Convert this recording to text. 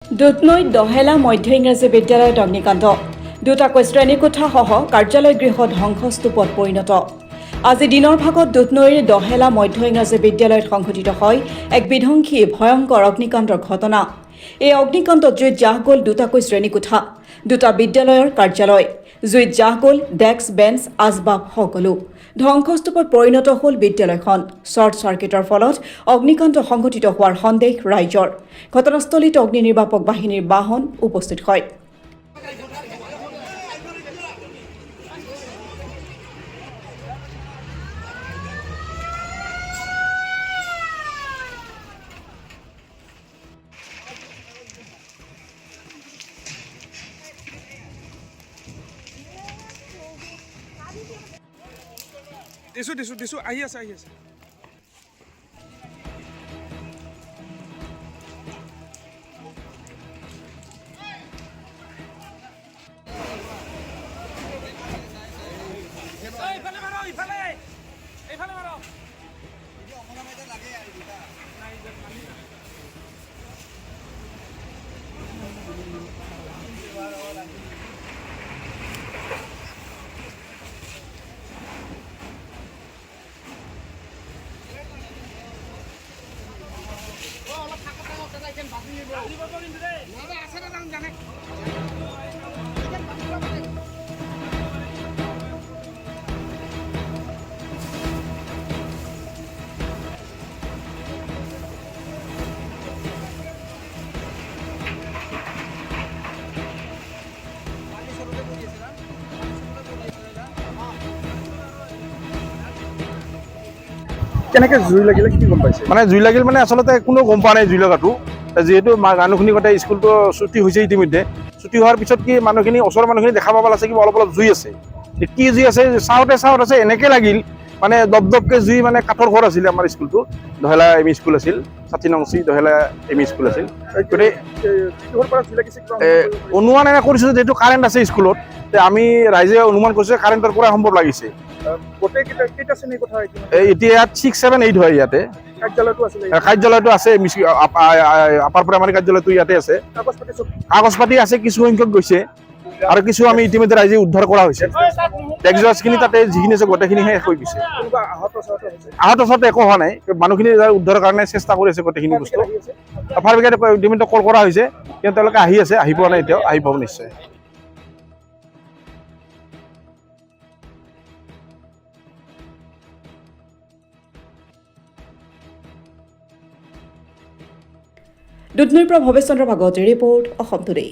দুধনৈত দহেলা মধ্য ইংৰাজী বিদ্যালয়ত অগ্নিকাণ্ড দুটাকৈ শ্ৰেণীকোঠাসহ কাৰ্যালয় গৃহ ধ্বংসস্তূপত পৰিণত আজি দিনৰ ভাগত দুধনৈৰ দহেলা মধ্য ইংৰাজী বিদ্যালয়ত সংঘটিত হয় এক বিধ্বংসী ভয়ংকৰ অগ্নিকাণ্ডৰ ঘটনা এই অগ্নিকাণ্ডত জুইত জাহ গ'ল দুটাকৈ শ্ৰেণীকোঠা দুটা বিদ্যালয়ৰ কাৰ্যালয় জুইত জাহ গ'ল ডেস্ক বেঞ্চ আজবাব সকলো ধ্বংসস্তূপত পৰিণত হ'ল বিদ্যালয়খন শ্বৰ্ট চাৰ্কিটৰ ফলত অগ্নিকাণ্ড সংঘটিত হোৱাৰ সন্দেহ ৰাইজৰ ঘটনাস্থলীত অগ্নি নিৰ্বাপক বাহিনীৰ বাহন উপস্থিত হয় দিছো আহি আছে কেনেকে জুই লাগিলে কি গম পাইছে মানে জুই লাগিল মানে আচলতে কোনো গম পোৱা নাই জুই লগাটো যিহেতু মানুহখিনি গোটেই স্কুলটো ছুটি হৈছে ইতিমধ্যে ছুটি হোৱাৰ পিছত কি মানুহখিনি ওচৰৰ মানুহখিনি দেখা পাব আছে কিবা অলপ জুই আছে কি জুই আছে চাওঁতে আছে এনেকে লাগিল মানে দপদপকে জুই মানে কাঠৰ ঘৰ আছিল আমাৰ স্কুলটো দহেলা এম ই স্কুল আছিল 60 নং চি দহেলা এম ই স্কুল আছিল গোটেই অনুমান এনে কৰিছোঁ যিহেতু কাৰেণ্ট আছে স্কুলত আমি ৰাইজে অনুমান কৰিছোঁ কাৰেণ্টৰ পৰা সম্ভৱ লাগিছে এতিয়া 6, 7, 8 হয় ইয়াতে কাৰ্যালয়টো আছে আপাৰ প্ৰাইমাৰী কাৰ্যালয়টো ইয়াতে আছে কাগজ পাতি আছে কিছু সংখ্যক গৈছে আৰু কিছু আমি ইতিমধ্যে ৰাইজে উদ্ধাৰ কৰা হৈছে টেক্সখিনি তাতে যিখিনি আছে গোটেইখিনি শেষ হৈ গৈছে আহত একো হোৱা নাই মানুহখিনি উদ্ধাৰৰ কাৰণে চেষ্টা কৰি আছে গোটেইখিনি বস্তু ফায়াৰ ব্ৰিগেড ইতিমধ্যে কল কৰা হৈছে কিন্তু তেওঁলোকে আহি আছে আহি পোৱা নাই এতিয়াও আহি পাব নিশ্চয় দুধনৈৰ পৰা ভৱেশ চন্দ্ৰ ভাগৱতীৰ ৰিপৰ্ট অসম টুডে।